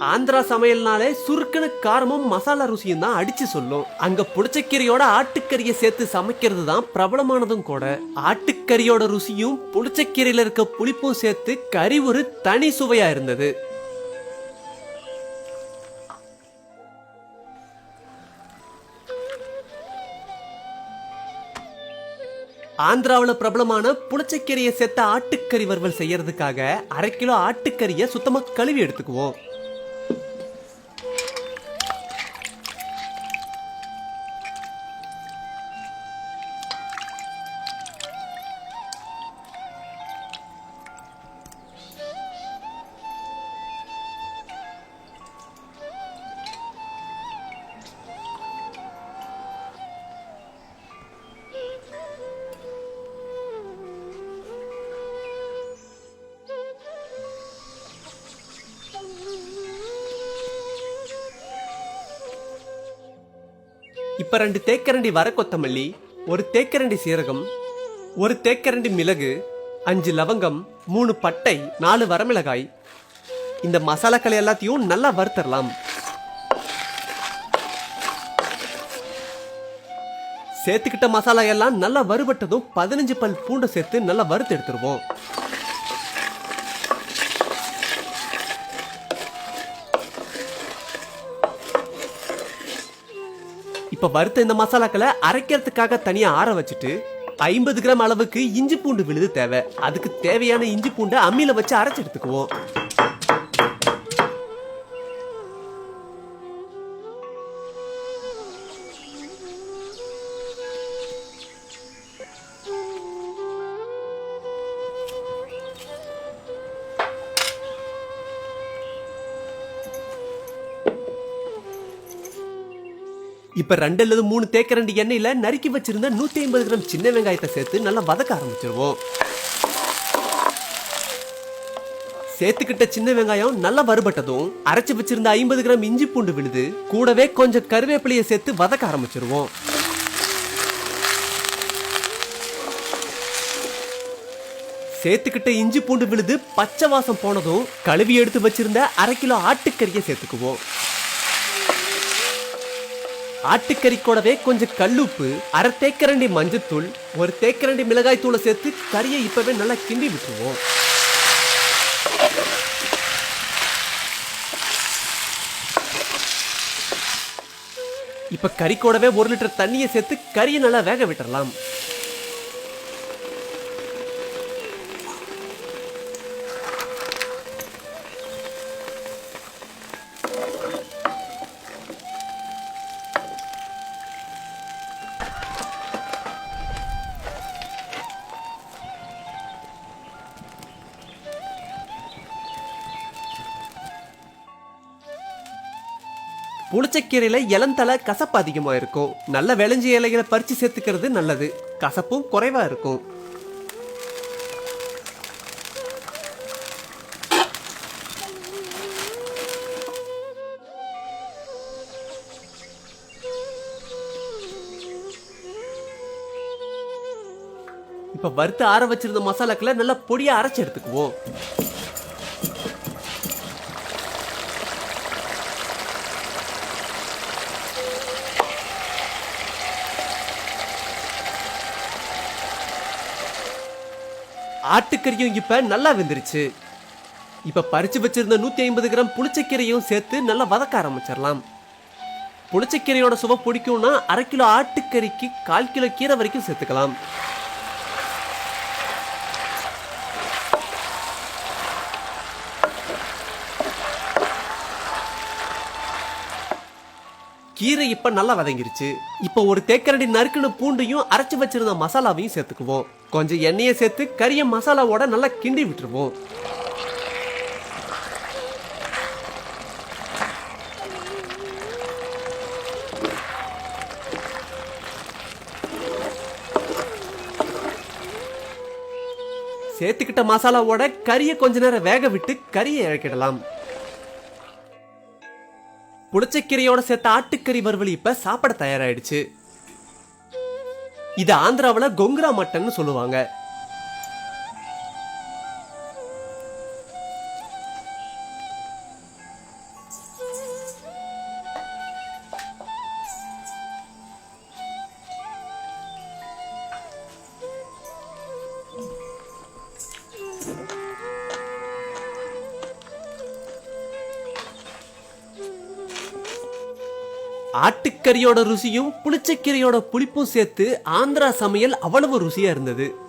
ஆந்திரா சமையல்னாலே சுருக்குன்னு காரமும் மசாலா ருசியும் தான் அடிச்சு சொல்லும். அங்க புளிச்சக்கீரையோட ஆட்டுக்கறியை சேர்த்து சமைக்கிறது தான் பிரபலமானதும் கூட. ஆட்டுக்கறியோட ருசியும் புளிச்சக்கீரையில இருக்க புளிப்பும் சேர்த்து கறி ஒரு தனி சுவையா இருந்தது. ஆந்திராவில் பிரபலமான புளிச்சக்கீரையை சேர்த்த ஆட்டுக்கறி வறுவல் செய்யறதுக்காக 1/2 கிலோ ஆட்டுக்கறியை சுத்தமா கழுவி எடுத்துக்குவோம். இப்ப 2 தேக்கரண்டி வர கொத்தமல்லி, 1 தேக்கரண்டி சீரகம், 1 தேக்கரண்டி மிளகு, 5 லவங்கம், 3 பட்டை, 4 வரமிளகாய். இந்த மசாலாக்கள் எல்லாத்தையும் நல்லா வறுத்தரலாம். சேர்த்துக்கிட்ட மசாலா எல்லாம் நல்லா வறுபட்டதும் 15 பல் பூண்டை சேர்த்து நல்லா வறுத்து எடுத்துருவோம். இப்ப வறுத்த இந்த மசாலாக்களை அரைக்கிறதுக்காக தனியா ஆற வச்சுட்டு 50 கிராம் அளவுக்கு இஞ்சி பூண்டு விழுது தேவை. அதுக்கு தேவையான இஞ்சி பூண்டை அம்மியில வச்சு அரைச்சு எடுத்துக்குவோம். இப்ப 2 அல்லது 3 தேக்கரண்டி எண்ணெயில நறுக்கி வச்சிருந்த 150 கிராம் சின்ன வெங்காயத்தை சேர்த்து நல்லா வதக்க ஆரம்பிச்சிருவோம். சேர்த்துக்கிட்ட சின்ன வெங்காயம் நல்லா வறுபட்டதும் அரைச்சு வச்சிருந்த 50 கிராம் இஞ்சி பூண்டு விழுது கூடவே கொஞ்சம் கருவேப்பிலையை சேர்த்து வதக்க ஆரம்பிச்சிருவோம். சேர்த்துக்கிட்ட இஞ்சி பூண்டு விழுது பச்சை வாசம் போனதும் கழுவி எடுத்து வச்சிருந்த 1/2 கிலோ ஆட்டுக்கறியை சேர்த்துக்குவோம். ஆட்டுக்கறி கூடவே கொஞ்சம் கல்லுப்பு, 1/2 தேக்கரண்டி மஞ்சத்தூள், 1 தேக்கரண்டி மிளகாய் தூளை சேர்த்து கறியை இப்பவே நல்லா கிண்டி விட்டுருவோம். இப்ப கறி கூடவே 1 லிட்டர் தண்ணியை சேர்த்து கறியை நல்லா வேக விட்டுறலாம். புளிச்சக்கீரையில இளந்தலை கசப்பு அதிகமா இருக்கும். நல்ல விளைஞ்ச இலைகளை பறிச்சு சேர்த்துக்கிறது நல்லது. கசப்பும் குறைவா இருக்கும். இப்ப வறுத்து ஆற வச்சிருந்த மசாலாக்களை நல்லா பொடியா அரைச்சு எடுத்துக்குவோம். ஆட்டுக்கறியும் இப்ப நல்லா வெந்துருச்சு. இப்ப பறிச்சு வச்சிருந்த 150 கிராம் புளிச்சக்கீரையும் சேர்த்து நல்லா வதக்க ஆரம்பிச்சிடலாம். புளிச்சக்கீரையோட சுவை பிடிக்கும்னா 1/2 கிலோ ஆட்டுக்கறிக்கு 1/4 கிலோ கீரை வரைக்கும் சேர்த்துக்கலாம். கீரை இப்ப நல்லா வதங்கிருச்சு. இப்ப 1 தேக்கரண்டி நறுக்குன பூண்டையும் அரைச்சு வச்சிருந்த மசாலாவையும் சேர்த்துக்குவோம். கொஞ்சம் எண்ணெயை சேர்த்து கறிய மசாலாவோட நல்லா கிண்டி விட்டுருவோம். சேர்த்துக்கிட்ட மசாலாவோட கறியை கொஞ்ச நேரம் வேக விட்டு கறியை இறக்கிடலாம். புளிச்சக்கீரையோட சேர்த்த ஆட்டுக்கறி வறுவல் இப்ப சாப்பிட தயாராயிடுச்சு. இது ஆந்திராவில் கொங்குரா மட்டன் சொல்லுவாங்க. ஆட்டுக்கறியோட ருசியும் புளிச்சக்கீரையோட புளிப்பும் சேர்த்து ஆந்திரா சமையல் அவ்வளவு ருசியா இருந்தது.